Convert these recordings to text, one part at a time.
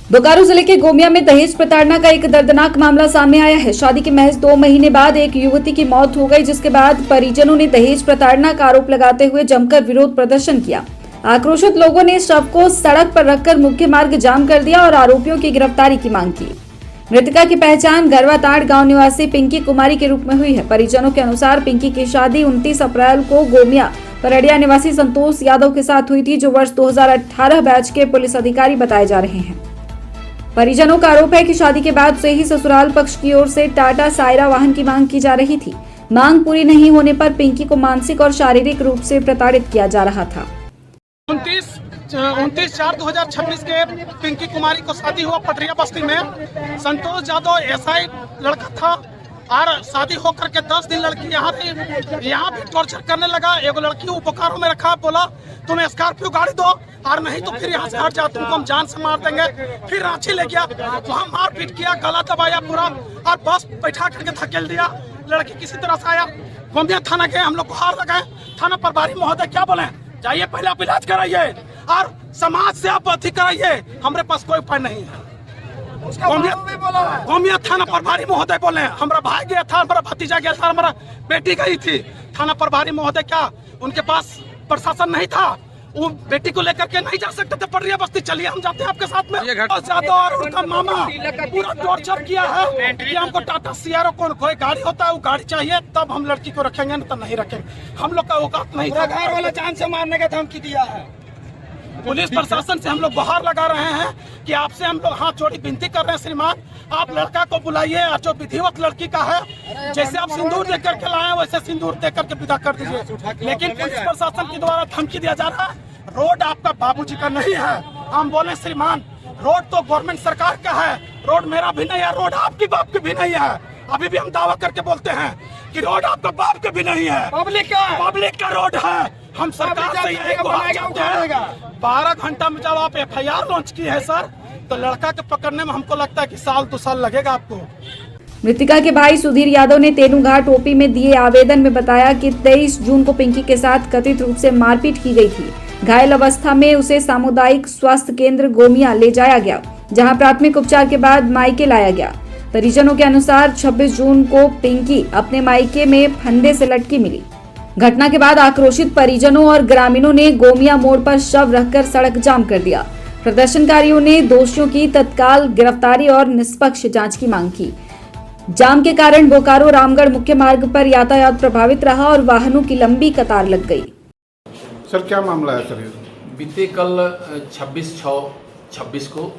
बोकारो जिले के गोमिया में दहेज प्रताड़ना का एक दर्दनाक मामला सामने आया है। शादी के महज 2 महीने बाद एक युवती की मौत हो गई, जिसके बाद परिजनों ने दहेज प्रताड़ना का आरोप लगाते हुए जमकर विरोध प्रदर्शन किया। आक्रोशित लोगों ने शव को सड़क पर रखकर मुख्य मार्ग जाम कर दिया और आरोपियों की गिरफ्तारी की मांग की। मृतका की पहचान गरवाताड़ गांव निवासी पिंकी कुमारी के रूप में हुई है। परिजनों के अनुसार पिंकी की शादी 29 अप्रैल को गोमिया परडिया निवासी संतोष यादव के साथ हुई थी, जो वर्ष 2018 बैच के पुलिस अधिकारी बताए जा रहे हैं। परिजनों का आरोप है कि शादी के बाद से ही ससुराल पक्ष की ओर से टाटा सायरा वाहन की मांग की जा रही थी। मांग पूरी नहीं होने पर पिंकी को मानसिक और शारीरिक रूप से प्रताड़ित किया जा रहा था। 29/4/2026 के पिंकी कुमारी को शादी हुआ पटरिया बस्ती में। संतोष यादव ऐसा ही लड़का था और शादी होकर के 10 दिन लड़की यहाँ भी टॉर्चर करने लगा। एगो लड़की को बोकारो में रखा, बोला तुम स्कॉर्पियो गाड़ी दो और नहीं तो फिर यहाँ से हट जा, तुमको हम जान से मार देंगे। फिर रांची ले गया, वहाँ मारपीट किया, गला दबाया पूरा और बस बैठा करके धकेल दिया। लड़की किसी तरह से आया, गोमिया थाना गए, हम लोग गुहार लगाए। थाना प्रभारी महोदय क्या बोले, जाइए पहले आप इलाज कराइए और समाज से आप अति कराइए, हमारे पास कोई उपाय नहीं है। गोमिया थाना प्रभारी महोदय बोले, हमारा भाई गया था, हमारा भतीजा गया था, हमारा बेटी गई थी। थाना प्रभारी महोदय क्या, उनके पास प्रशासन नहीं था, वो बेटी को लेकर के नहीं जा सकते थे पटरिया बस्ती। चलिए हम जाते हैं आपके साथ में। यादव और उनका मामा पूरा टॉर्चर किया है कि हमको टाटा सियारो कोई गाड़ी होता है वो गाड़ी चाहिए, तब हम लड़की को रखेंगे, नहीं तो नहीं रखेंगे। हम लोग का औकात नहीं था, घर वाला जान से मारने का धमकी दिया है। पुलिस प्रशासन से हम लोग गुहार लगा रहे हैं कि आपसे हम लोग हाथ जोड़ी विनती कर रहे हैं, श्रीमान आप लड़का को बुलाइए और जो विधिवत लड़की का है, जैसे आप सिंदूर दे करके लाए वैसे सिंदूर दे करके विदा कर दीजिए। लेकिन पुलिस प्रशासन के द्वारा धमकी दिया जा रहा है, रोड आपका बाबूजी का नहीं है। हम बोले श्रीमान रोड तो गवर्नमेंट सरकार का है, रोड मेरा भी नहीं है, रोड आपकी बाप की भी नहीं है। अभी भी हम दावा करके बोलते हैं कि रोड आपका बाप के भी नहीं है, पब्लिक का रोड है। हम सरकार से यही गुहार करते हैं, 12 घंटा में जब आप FIR लॉन्च की है सर, तो लड़का के पकड़ने में हमको लगता है कि 1-2 साल लगेगा आपको। मृतिका के भाई सुधीर यादव ने तेनुघाट ओपी में दिए आवेदन में बताया कि 23 जून को पिंकी के साथ कथित रूप से मारपीट की गई थी। घायल अवस्था में उसे सामुदायिक स्वास्थ्य केंद्र गोमिया ले जाया गया, जहां प्राथमिक उपचार के बाद मायके लाया गया। परिजनों के अनुसार 26 जून को पिंकी अपने मायके में फंदे से लटकी मिली। घटना के बाद आक्रोशित परिजनों और ग्रामीणों ने गोमिया मोड़ पर शव रखकर सड़क जाम कर दिया। प्रदर्शनकारियों ने दोषियों की तत्काल गिरफ्तारी और निष्पक्ष जांच की मांग की। जाम के कारण बोकारो रामगढ़ मुख्य मार्ग पर यातायात प्रभावित रहा और वाहनों की लंबी कतार लग गई। सर क्या मामला है सर? बीते कल 26/6/26 को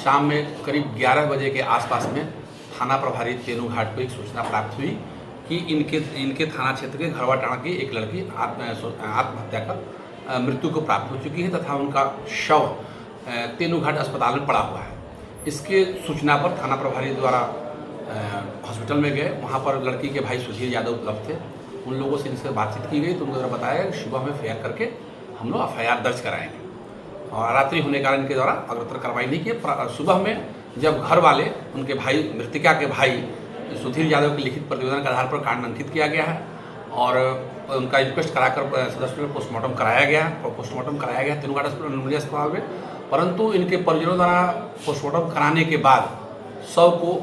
शाम में करीब 11 बजे के आसपास में थाना प्रभारी तेनुघाट को एक सूचना प्राप्त हुई कि इनके थाना क्षेत्र के घरवाटाणा की एक लड़की आत्महत्या कर मृत्यु को प्राप्त हो चुकी है तथा उनका शव तेनुघाट अस्पताल में पड़ा हुआ है। इसके सूचना पर थाना प्रभारी द्वारा हॉस्पिटल में गए। वहाँ पर लड़की के भाई सुधीर यादव उपलब्ध थे। उन लोगों से इनसे बातचीत की गई तो उनको बताया कि सुबह में फेयर करके हम लोग FIR दर्ज कराएंगे, और रात्रि होने के कारण इनके द्वारा अग्रतर कार्रवाई नहीं की। सुबह में जब घर वाले उनके भाई मृतिका के भाई सुधीर यादव के लिखित प्रतिवेदन के आधार पर कांड अंकित किया गया है और उनका रिक्वेस्ट कराकर सदस्य में पोस्टमार्टम कराया गया तेनुघाट अस्पताल में। परंतु इनके परिजनों द्वारा पोस्टमार्टम कराने के बाद शव को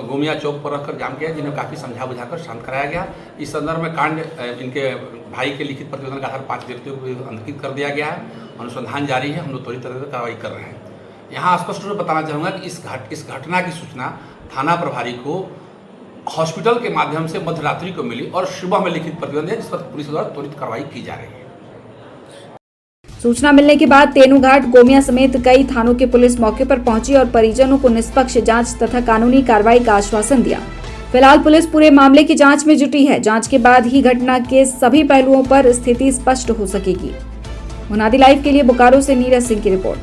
गोमिया चौक पर रखकर जाम किया, जिन्हें काफ़ी समझा बुझाकर शांत कराया गया। इस संदर्भ में कांड इनके भाई के लिखित प्रतिवेदन के आधार 5 व्यक्तियों को अंकित कर दिया गया है। अनुसंधान जारी है, हम लोग त्वरित कार्रवाई कर रहे हैं। यहाँ स्पष्ट रूप से बताना चाहूँगा कि इस घटना की सूचना थाना प्रभारी को हॉस्पिटल के माध्यम से मध्यरात्रि को मिली और सुबह में लिखित प्रतिवेदन है, जिस पर पुलिस द्वारा त्वरित कार्रवाई की जा रही है। सूचना मिलने के बाद तेनुघाट गोमिया समेत कई थानों की पुलिस मौके पर पहुंची और परिजनों को निष्पक्ष जांच तथा कानूनी कार्रवाई का आश्वासन दिया। फिलहाल पुलिस पूरे मामले की जांच में जुटी है। जांच के बाद ही घटना के सभी पहलुओं पर स्थिति स्पष्ट हो सकेगी। मुनादी लाइव के लिए बोकारो से नीरज सिंह की रिपोर्ट।